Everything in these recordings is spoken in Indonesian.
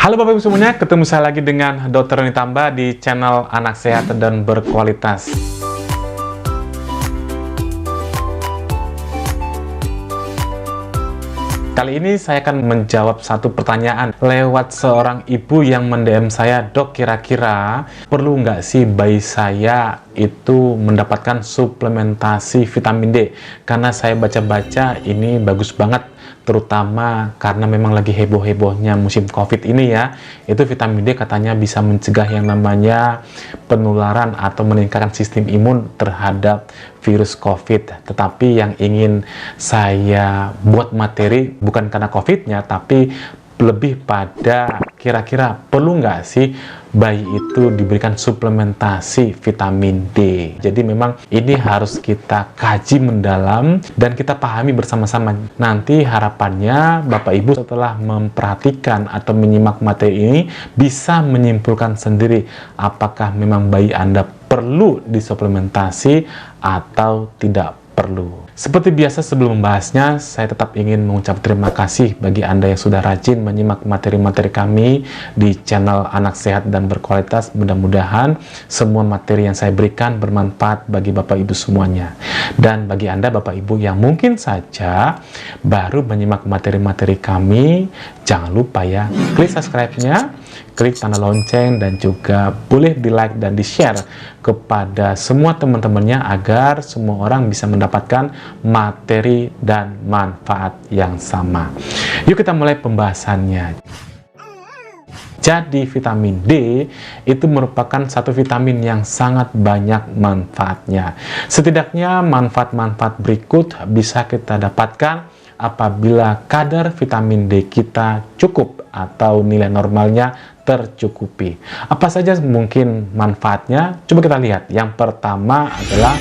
Halo Bapak Ibu semuanya, ketemu saya lagi dengan Dr. Roni Tamba di channel Anak Sehat dan Berkualitas. Kali ini saya akan menjawab satu pertanyaan lewat seorang ibu yang mendm saya, "Dok, kira-kira perlu nggak sih bayi saya itu mendapatkan suplementasi vitamin D? Karena saya baca-baca ini bagus banget, terutama karena memang lagi heboh-hebohnya musim COVID ini ya. Itu vitamin D katanya bisa mencegah yang namanya penularan atau meningkatkan sistem imun terhadap virus COVID. Tetapi yang ingin saya buat materi bukan karena COVID-nya, tapi lebih pada kira-kira perlu nggak sih bayi itu diberikan suplementasi vitamin D. Jadi memang ini harus kita kaji mendalam dan kita pahami bersama-sama. Nanti harapannya Bapak Ibu setelah memperhatikan atau menyimak materi ini bisa menyimpulkan sendiri apakah memang bayi Anda perlu disuplementasi atau tidak perlu. Seperti biasa sebelum membahasnya, saya tetap ingin mengucap terima kasih bagi Anda yang sudah rajin menyimak materi-materi kami di channel Anak Sehat dan Berkualitas. Mudah-mudahan semua materi yang saya berikan bermanfaat bagi Bapak Ibu semuanya. Dan bagi Anda Bapak Ibu yang mungkin saja baru menyimak materi-materi kami, jangan lupa ya, klik subscribe-nya, klik tanda lonceng, dan juga boleh di like dan di share kepada semua teman-temannya agar semua orang bisa mendapatkan materi dan manfaat yang sama. Yuk kita mulai pembahasannya. Jadi vitamin D itu merupakan satu vitamin yang sangat banyak manfaatnya. Setidaknya manfaat-manfaat berikut bisa kita dapatkan apabila kadar vitamin D kita cukup atau nilai normalnya tercukupi. Apa saja mungkin manfaatnya? Coba kita lihat. Yang pertama adalah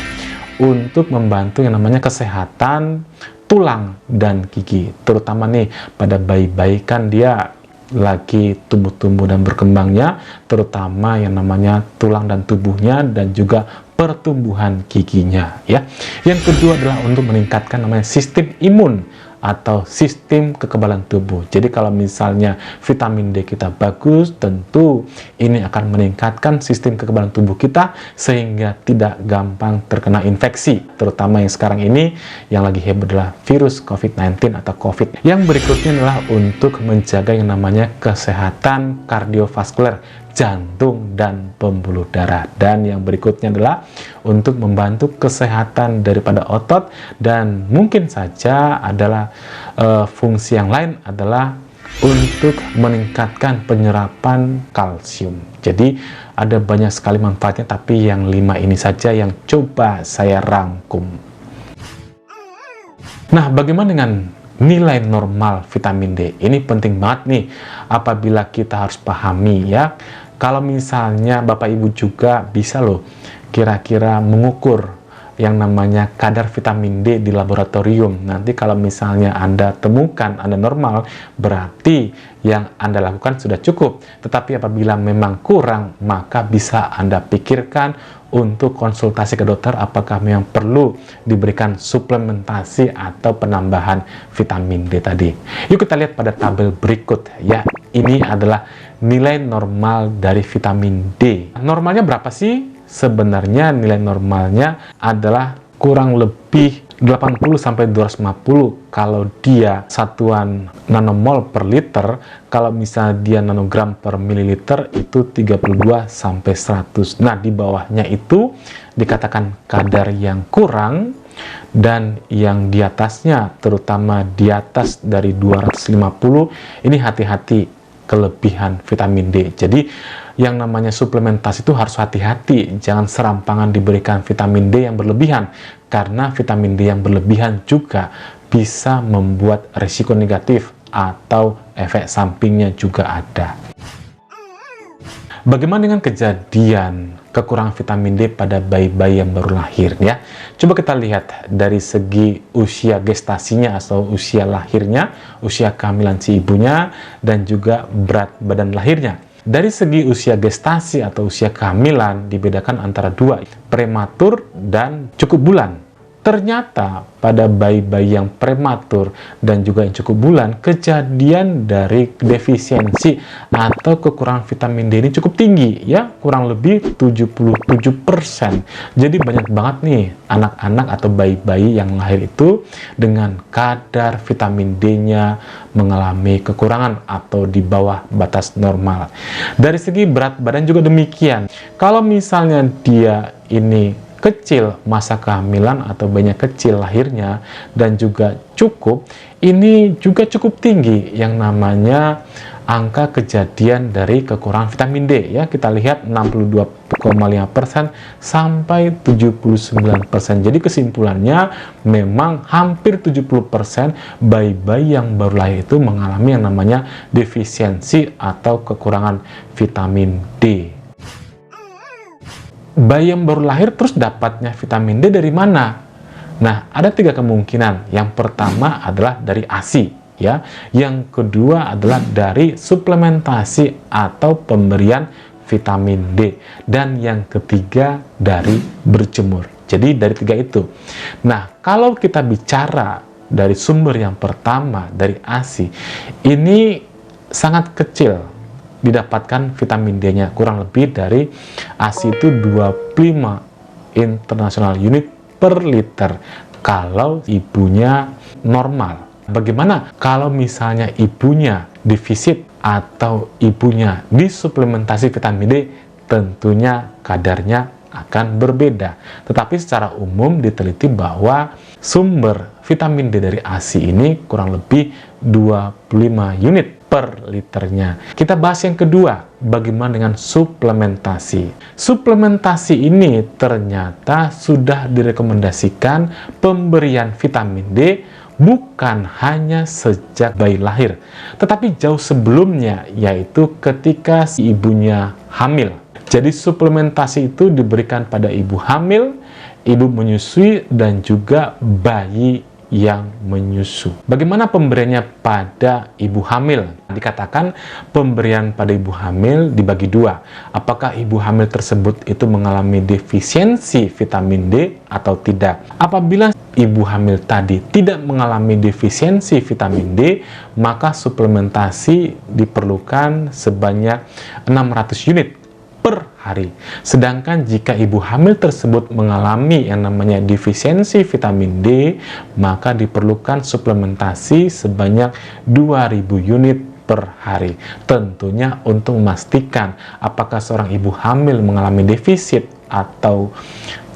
untuk membantu yang namanya kesehatan tulang dan gigi. Terutama nih pada bayi-bayi kan dia lagi tumbuh-tumbuh dan berkembangnya, terutama yang namanya tulang dan tubuhnya dan juga pertumbuhan giginya ya. Yang kedua adalah untuk meningkatkan namanya sistem imun atau sistem kekebalan tubuh. Jadi kalau misalnya vitamin D kita bagus, tentu ini akan meningkatkan sistem kekebalan tubuh kita sehingga tidak gampang terkena infeksi, terutama yang sekarang ini yang lagi heboh adalah virus COVID-19 atau COVID. Yang berikutnya adalah untuk menjaga yang namanya kesehatan kardiovaskuler, jantung dan pembuluh darah. Dan yang berikutnya adalah untuk membantu kesehatan daripada otot, dan mungkin saja adalah fungsi yang lain adalah untuk meningkatkan penyerapan kalsium. Jadi ada banyak sekali manfaatnya, tapi yang 5 ini saja yang coba saya rangkum. Nah, bagaimana dengan nilai normal vitamin D? Ini penting banget nih apabila kita harus pahami ya. Kalau misalnya Bapak Ibu juga bisa loh kira-kira mengukur yang namanya kadar vitamin D di laboratorium. Nanti kalau misalnya Anda temukan Anda normal, berarti yang Anda lakukan sudah cukup. Tetapi apabila memang kurang, maka bisa Anda pikirkan untuk konsultasi ke dokter apakah memang perlu diberikan suplementasi atau penambahan vitamin D tadi. Yuk kita lihat pada tabel berikut ya. Ini adalah nilai normal dari vitamin D. Normalnya berapa sih? Sebenarnya nilai normalnya adalah kurang lebih 80-250 kalau dia satuan nanomol per liter. Kalau misalnya dia nanogram per mililiter itu 32-100. Nah, di bawahnya itu dikatakan kadar yang kurang, dan yang di atasnya, terutama di atas dari 250, ini hati-hati kelebihan vitamin D. Jadi yang namanya suplementasi itu harus hati-hati, jangan serampangan diberikan vitamin D yang berlebihan, karena vitamin D yang berlebihan juga bisa membuat risiko negatif atau efek sampingnya juga ada. Bagaimana dengan kejadian kekurangan vitamin D pada bayi-bayi yang baru lahir ya? Coba kita lihat dari segi usia gestasinya atau usia lahirnya, usia kehamilan si ibunya, dan juga berat badan lahirnya. Dari segi usia gestasi atau usia kehamilan dibedakan antara dua, prematur dan cukup bulan. Ternyata pada bayi-bayi yang prematur dan juga yang cukup bulan, kejadian dari defisiensi atau kekurangan vitamin D ini cukup tinggi, ya, kurang lebih 77%. Jadi banyak banget nih anak-anak atau bayi-bayi yang lahir itu dengan kadar vitamin D-nya mengalami kekurangan atau di bawah batas normal. Dari segi berat badan juga demikian. Kalau misalnya dia ini kecil masa kehamilan atau banyak kecil lahirnya dan juga cukup, ini juga cukup tinggi yang namanya angka kejadian dari kekurangan vitamin D, ya. Kita lihat 62,5% sampai 79%. Jadi kesimpulannya memang hampir 70% bayi-bayi yang baru lahir itu mengalami yang namanya defisiensi atau kekurangan vitamin D. Bayi yang baru lahir terus dapatnya vitamin D dari mana? Nah, ada 3 kemungkinan. Yang pertama adalah dari ASI, ya. Yang kedua adalah dari suplementasi atau pemberian vitamin D. Dan yang ketiga dari berjemur. Jadi dari 3 itu. Nah, kalau kita bicara dari sumber yang pertama, dari ASI, ini sangat kecil didapatkan vitamin D-nya, kurang lebih dari ASI itu 25 international unit per liter kalau ibunya normal. Bagaimana kalau misalnya ibunya defisit atau ibunya disuplementasi vitamin D? Tentunya kadarnya akan berbeda. Tetapi secara umum diteliti bahwa sumber vitamin D dari ASI ini kurang lebih 25 unit per liternya. Kita bahas yang kedua, bagaimana dengan suplementasi. Suplementasi ini ternyata sudah direkomendasikan pemberian vitamin D bukan hanya sejak bayi lahir, tetapi jauh sebelumnya, yaitu ketika si ibunya hamil. Jadi suplementasi itu diberikan pada ibu hamil, ibu menyusui, dan juga bayi yang menyusu. Bagaimana pemberiannya pada ibu hamil? Dikatakan pemberian pada ibu hamil dibagi 2. Apakah ibu hamil tersebut itu mengalami defisiensi vitamin D atau tidak? Apabila ibu hamil tadi tidak mengalami defisiensi vitamin D, maka suplementasi diperlukan sebanyak 600 unit per hari. Sedangkan jika ibu hamil tersebut mengalami yang namanya defisiensi vitamin D, maka diperlukan suplementasi sebanyak 2000 unit per hari. Tentunya untuk memastikan apakah seorang ibu hamil mengalami defisit atau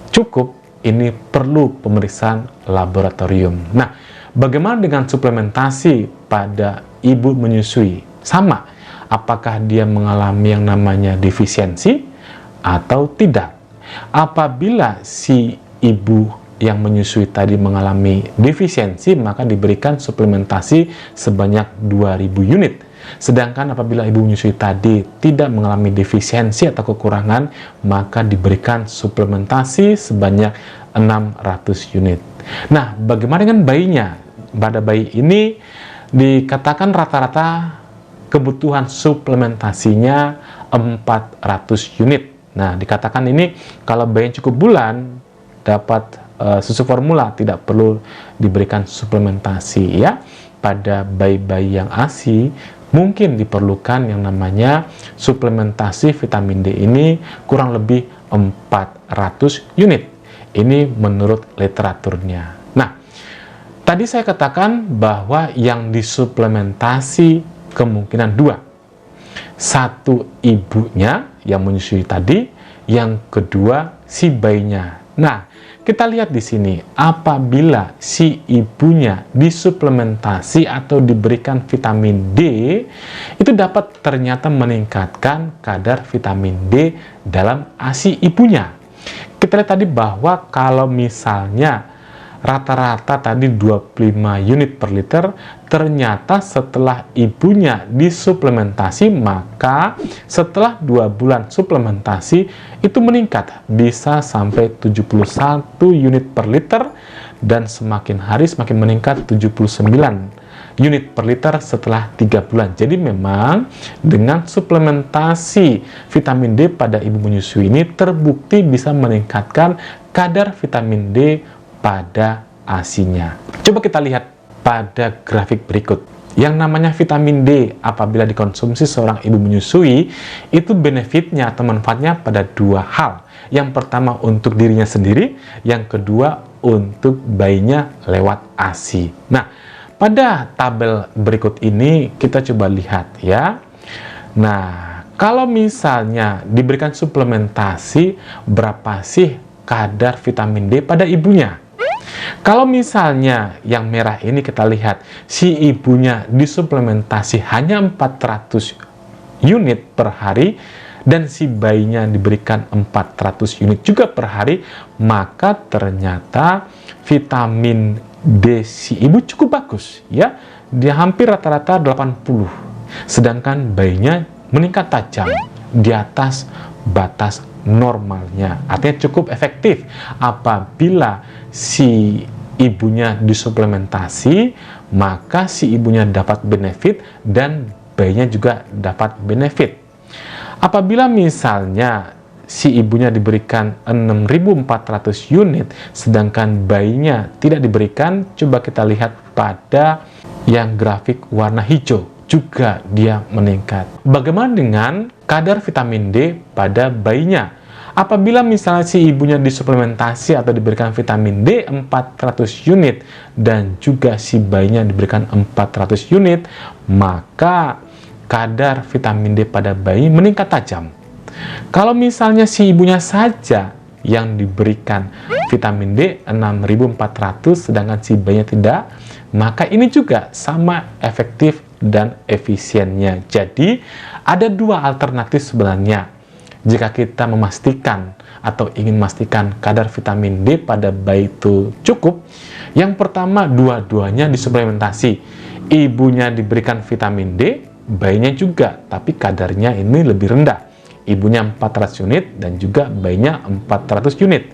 cukup, ini perlu pemeriksaan laboratorium. Nah, bagaimana dengan suplementasi pada ibu menyusui? Sama. Apakah dia mengalami yang namanya defisiensi atau tidak? Apabila si ibu yang menyusui tadi mengalami defisiensi, maka diberikan suplementasi sebanyak 2000 unit. Sedangkan apabila ibu menyusui tadi tidak mengalami defisiensi atau kekurangan, maka diberikan suplementasi sebanyak 600 unit. Nah, bagaimana dengan bayinya? Pada bayi ini dikatakan rata-rata kebutuhan suplementasinya 400 unit. Nah, dikatakan ini kalau bayi cukup bulan dapat susu formula, tidak perlu diberikan suplementasi, ya. Pada bayi-bayi yang ASI mungkin diperlukan yang namanya suplementasi vitamin D ini kurang lebih 400 unit. Ini menurut literaturnya. Nah, tadi saya katakan bahwa yang disuplementasi kemungkinan 2. Satu, ibunya yang menyusui tadi, yang kedua si bayinya. Nah, kita lihat di sini, apabila si ibunya disuplementasi atau diberikan vitamin D, itu dapat ternyata meningkatkan kadar vitamin D dalam ASI ibunya. Kita lihat tadi bahwa kalau misalnya rata-rata tadi 25 unit per liter, ternyata setelah ibunya disuplementasi, maka setelah 2 bulan suplementasi itu meningkat bisa sampai 71 unit per liter, dan semakin hari semakin meningkat 79 unit per liter setelah 3 bulan. Jadi memang dengan suplementasi vitamin D pada ibu menyusui ini terbukti bisa meningkatkan kadar vitamin D pada ASI-nya. Coba kita lihat pada grafik berikut. Yang namanya vitamin D apabila dikonsumsi seorang ibu menyusui, itu benefitnya atau manfaatnya pada dua hal. Yang pertama untuk dirinya sendiri, yang kedua untuk bayinya lewat ASI. Nah, pada tabel berikut ini kita coba lihat ya. Nah, kalau misalnya diberikan suplementasi, berapa sih kadar vitamin D pada ibunya? Kalau misalnya yang merah ini kita lihat, si ibunya disuplementasi hanya 400 unit per hari, dan si bayinya diberikan 400 unit juga per hari, maka ternyata vitamin D si ibu cukup bagus ya. Dia hampir rata-rata 80. Sedangkan bayinya meningkat tajam di atas batas normalnya. Artinya cukup efektif apabila si ibunya disuplementasi, maka si ibunya dapat benefit dan bayinya juga dapat benefit. Apabila misalnya si ibunya diberikan 6.400 unit, sedangkan bayinya tidak diberikan, coba kita lihat pada yang grafik warna hijau, juga dia meningkat. Bagaimana dengan kadar vitamin D pada bayinya? Apabila misalnya si ibunya disuplementasi atau diberikan vitamin D 400 unit, dan juga si bayinya diberikan 400 unit, maka kadar vitamin D pada bayi meningkat tajam. Kalau misalnya si ibunya saja yang diberikan vitamin D 6.400, sedangkan si bayinya tidak, maka ini juga sama efektif dan efisiennya. Jadi, ada dua alternatif sebenarnya. Jika kita memastikan atau ingin memastikan kadar vitamin D pada bayi itu cukup, yang pertama dua-duanya disuplementasi. Ibunya diberikan vitamin D, bayinya juga, tapi kadarnya ini lebih rendah. Ibunya 400 unit dan juga bayinya 400 unit.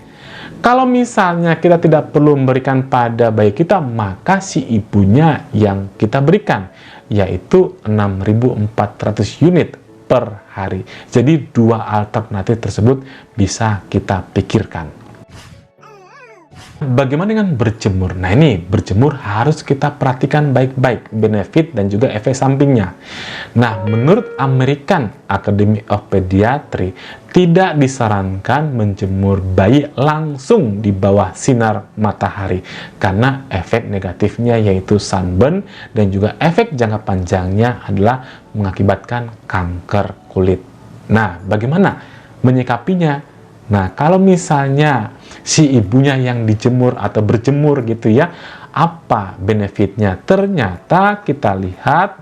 Kalau misalnya kita tidak perlu memberikan pada bayi kita, maka si ibunya yang kita berikan, yaitu 6.400 unit per hari. Jadi dua alternatif tersebut bisa kita pikirkan. Bagaimana dengan berjemur? Nah, ini berjemur harus kita perhatikan baik-baik benefit dan juga efek sampingnya. Nah, menurut American Academy of Pediatry, tidak disarankan menjemur bayi langsung di bawah sinar matahari karena efek negatifnya yaitu sunburn, dan juga efek jangka panjangnya adalah mengakibatkan kanker kulit. Nah, bagaimana menyikapinya? Nah, kalau misalnya si ibunya yang dijemur atau berjemur gitu ya, apa benefitnya? Ternyata kita lihat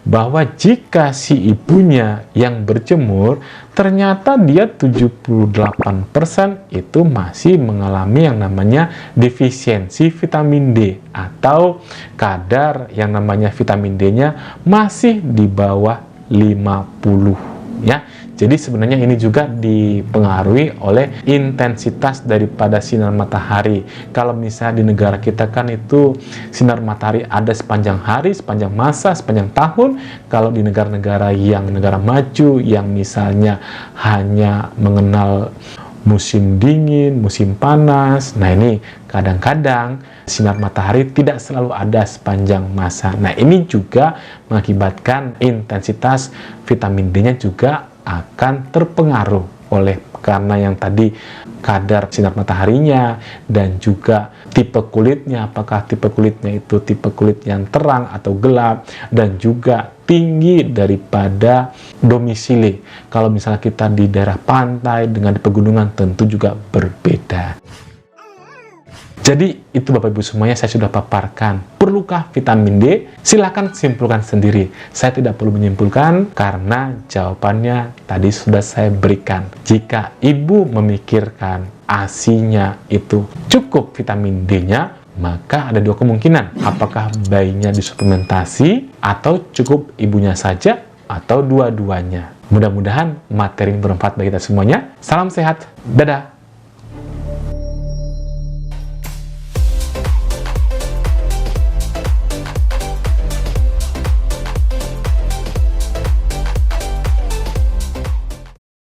bahwa jika si ibunya yang berjemur, ternyata dia 78% itu masih mengalami yang namanya defisiensi vitamin D, atau kadar yang namanya vitamin D-nya masih di bawah 50 ya. Jadi sebenarnya ini juga dipengaruhi oleh intensitas daripada sinar matahari. Kalau misalnya di negara kita kan itu sinar matahari ada sepanjang hari, sepanjang masa, sepanjang tahun. Kalau di negara-negara yang negara maju, yang misalnya hanya mengenal musim dingin, musim panas, nah ini kadang-kadang sinar matahari tidak selalu ada sepanjang masa. Nah, ini juga mengakibatkan intensitas vitamin D-nya juga akan terpengaruh oleh karena yang tadi kadar sinar mataharinya dan juga tipe kulitnya, apakah tipe kulitnya itu tipe kulit yang terang atau gelap, dan juga tinggi daripada domisili. Kalau misalnya kita di daerah pantai dengan di pegunungan tentu juga berbeda. Jadi itu Bapak Ibu semuanya saya sudah paparkan. Perlukah vitamin D? Silakan simpulkan sendiri. Saya tidak perlu menyimpulkan karena jawabannya tadi sudah saya berikan. Jika ibu memikirkan ASI-nya itu cukup vitamin D-nya, maka ada dua kemungkinan. Apakah bayinya disuplementasi atau cukup ibunya saja atau dua-duanya. Mudah-mudahan materi bermanfaat bagi kita semuanya. Salam sehat. Dadah.